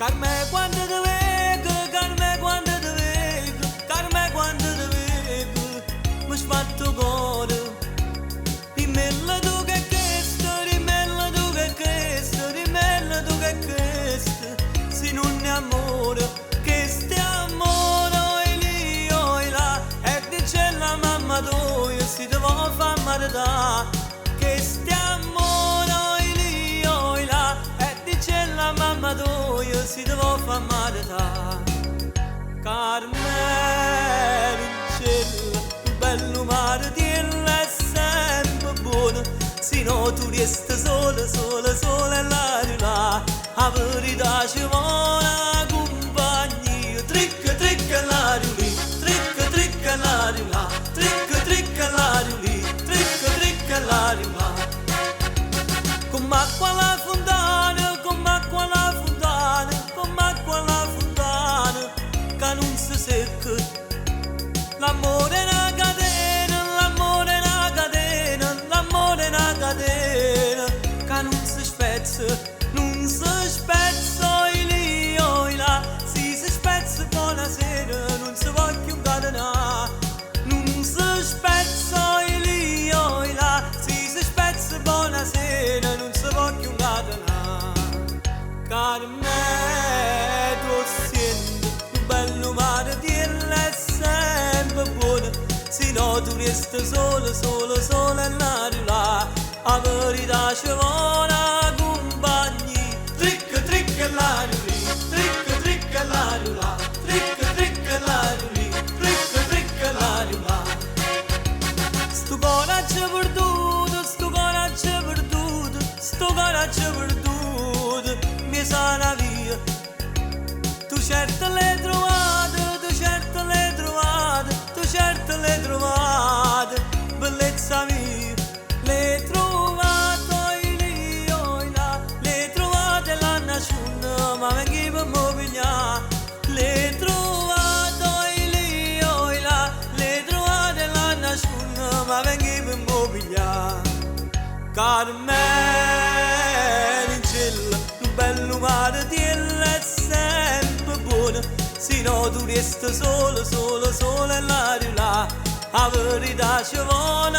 Carme quando te vedo, Carme quando te vedo, Carme quando te vedo, mi sbatto cuore. Rimella tu che questo, rimella tu che questo, rimella tu che questo, se non è amore, questo è amore, oi lì, oi là, e dice la mamma tua, si te vuoi far maritare, questo è amore, oi lì, oi là, e dice la mamma tua, si te vuoi far maritare. Carmelo in cielo, il bello mare di è sempre buono, se no tu resti sola, sola, sola e là, la verità ci vuole compagnia. Tricca, tricca lì, tricca, tricca là, tricca, tricca lì, tricca, tricca là. Come acqua alla fontana, come acqua alla fontana, come acqua alla fontana, che non si secca. L'amore è una catena, l'amore è una catena, l'amore è una catena, che non si spezza, non si spezza, oi lì, oi là, si spezza buonasera, non si può più incatenare, non si spezza, oi lì, oi là, si spezza buonasera, non si può più incatenare. Carme, tu senti, un bello mare di è sempre buono, se no tu resti sola, sola, sola e là, la verità ci vuole compagnia. Tricca, tricca lì, tricca, tricca là, tricca, tricca lì, tricca, tricca là. Sto coraggio perduto, sto coraggio perduto, sto coraggio perduto, mi sana via. Tu certo l'hai trovato, tu certo l'hai trovato, tu certo l'hai trovato, bellezza mia, l'hai trovato, oi lì, oi là, l'hai trovato e l'ha nasciuto, ma vengi per mo' pigliare, l'hai trovato, oi lì, oi là, l'hai trovato e l'ha nasciuto, ma vengi per mo' pigliare. Carmelo in cielo, un bello mare di è sempre buono, se no tu resti sola, sola, sola e là, la verità ci vuole